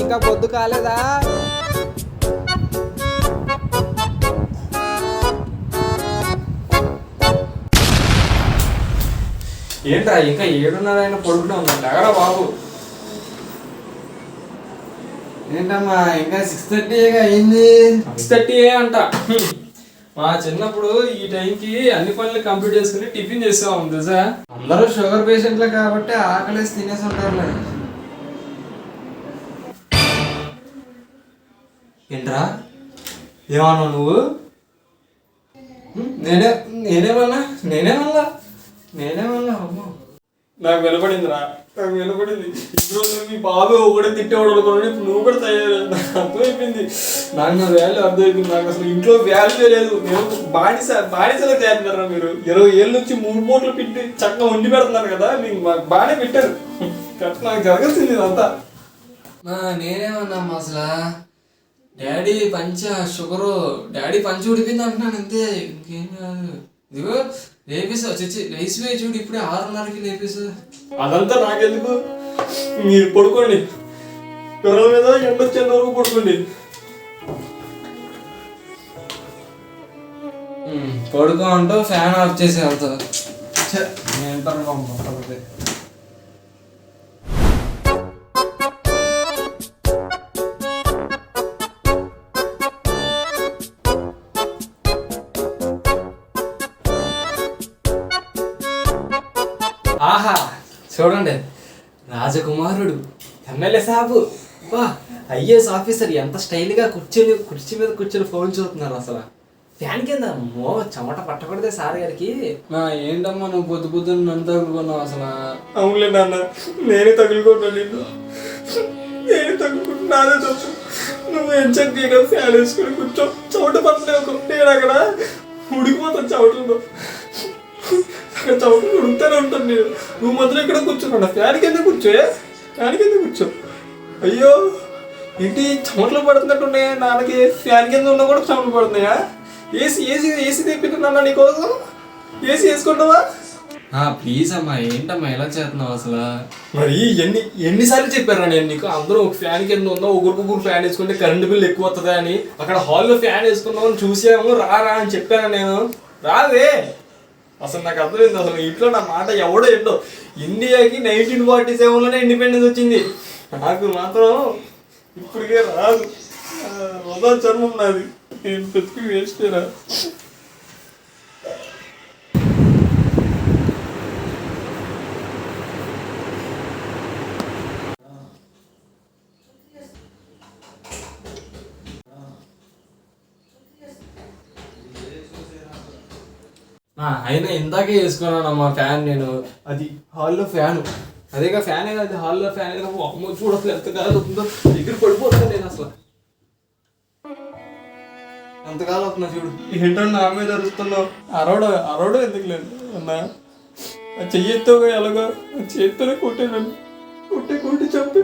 ఇంకా పొద్దు కాలేదా? ఏంట్రా ఇంకా 7:30 అయినా పడుకునే ఉందంట ఎగరా బాబు. ఏంటమ్మా ఇంకా 6:30 అయింది. 6:30 అంట. మా చిన్నప్పుడు ఈ టైంకి అన్ని పనులు కంప్లీట్ చేసుకుని టిఫిన్ చేసేవాం తెలుసా. అందరూ షుగర్ పేషెంట్లే కాబట్టి ఆకలేసి తినేసి ఉంటారులే. ఏంట్రా ఏమన్నావు నువ్వు? నేనేమన్నా అమ్మో నాకు వినపడిందిరా, నాకు వినపడింది. ఇప్పుడు మీ బాబు కూడా తిట్టేవాడు అనుకోండి, ఇప్పుడు నువ్వు కూడా తయారు అర్థమైపోయింది. నాకు నా వాల్యూ అర్థమైపోయింది. నాకు అసలు ఇంట్లో వాల్యూ లేదు. నేను బానిసలా చేస్తున్నారు మీరు. 20 ఏళ్ళ నుంచి 3 మూటలు పెట్టి చక్కగా వండి పెడుతున్నారు కదా, మీకు మాకు బాగానే పెట్టారు. నాకు జరగాల్సింది ఇదంతా. నేనేమన్నామ్మా అసలు డాడీ షుగరు డాడీ పంచ ఉడిపోయింది అంటున్నాను అంతే, ఇంకేం కాదు. ఇదిగో లేపేసా రైస్ వే చూడు, ఇప్పుడే 6:30కి లేపేసా. అదంతా నాకెందుకు, మీరు పడుకోండి. పిల్లల మీద ఎండ వచ్చేంత వరకు పడుకోండి. పడుకో అంటూ ఫ్యాన్ ఆఫ్ చేసి వెళ్తా. ఏంటారు పంపకపోతే. ఆహా చూడండి, రాజకుమారుడు ఎమ్మెల్యే సాబు బా ఐఏఎస్ ఆఫీసర్ ఎంత స్టైల్గా కుర్చీ మీద కూర్చొని ఫోన్ చూస్తున్నారు. అసలు ఫ్యాన్ కింద మో చెమట పట్టకూడదే సార్ గారికి. ఏంటమ్మా నువ్వు పొద్దు నన్ను తగులుకున్నావు అసలు. అవునులే నాన్న, నేనే తగులుకుంటాను నిన్ను, నేనే తగులుకుంటున్నా. నాదే తప్పు. నువ్వు ఎంచక్క ఫ్యాన్ వేసుకుని కూర్చో, చెమట పట్టలేవు. నేను అక్కడ ఉడికిపోతాను చెమటలో, అక్కడ చౌట్లు ఉడుకుతానే ఉంటాను నేను. నువ్వు మాత్రం ఇక్కడ కూర్చున్నాడు, ఫ్యాన్ కింద కూర్చో. అయ్యో ఏంటి చెమటలు పడుతున్నట్టు ఉన్నాయా నాన్నకి? ఫ్యాన్ కింద ఉన్నా కూడా చెమటలు పడుతున్నాయా? ఏసీ తెప్పింటున్నా నీకోసం, ఏసీ వేసుకుంటావా? ప్లీజ్ అమ్మా, ఏంటమ్మా ఎలా చేస్తున్నావు అసలు? మరి ఎన్నిసార్లు చెప్పారా నేను నీకు? అందరూ ఒక ఫ్యాన్ కింద ఉందా, ఒకరికొకరు ఫ్యాన్ వేసుకుంటే కరెంట్ బిల్ ఎక్కువ వస్తుందా అని. అక్కడ హాల్లో ఫ్యాన్ వేసుకున్నామని చూసాము, రా అని చెప్పాను నేను. రావే. అసలు నాకు అర్థమైంది, అసలు ఇంట్లో నా మాట ఎవడో ఏంటో. ఇండియాకి 1947లోనే ఇండిపెండెన్స్ వచ్చింది, నాకు మాత్రం ఇప్పటికే రాదు. వృధా చర్మం నాది, నేను బతికి వేస్టేరా. అయినా ఇందాకే వేసుకున్నానమ్మా ఫ్యాన్ నేను. అది హాల్లో ఫ్యాను, అదేగా ఫ్యాన్ ఏదో, అది హాల్లో ఫ్యాన్ ఏదో. అమ్మ చూడట్లేదు ఎంత కాలం అవుతుందో, దగ్గర పడిపోతుంది నేను అసలు. ఎంతకాలం అవుతున్నా చూడు. ఏంటో నా మీద అరుస్తున్నావు. అరవడం ఎందుకు లేదు అన్నా, చెయ్యితో ఎలాగో చేత్తోనే కొట్టాను, కొట్టి చంపి.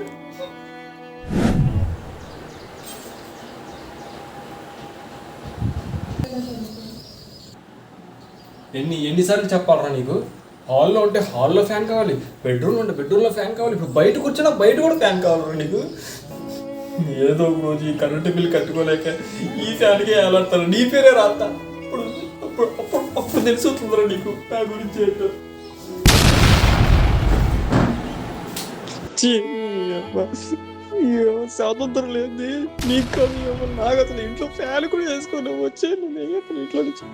ఎన్నిసార్లు చెప్పాలరా నీకు? హాల్లో ఉంటే హాల్లో ఫ్యాన్ కావాలి, బెడ్రూమ్లో ఉంటే బెడ్రూమ్లో ఫ్యాన్ కావాలి, ఇప్పుడు బయట కూర్చున్నా బయట కూడా ఫ్యాన్ కావాలరా నీకు? ఏదో ఒక రోజు ఈ కరెంటు బిల్ కట్టుకోలేక ఈ ఫ్యాన్కే వేలాడతాను, నీ పేరే రాస్తా. అప్పుడు తెలిసిపోతుందిరా నీకు నా గురించి ఏంటో. స్వాతంత్రం లేదు నీకు, కానీ నాకు అసలు ఇంట్లో ఫ్యాన్ కూడా వేసుకోలేవు. వచ్చే నేను ఇంట్లో నుంచి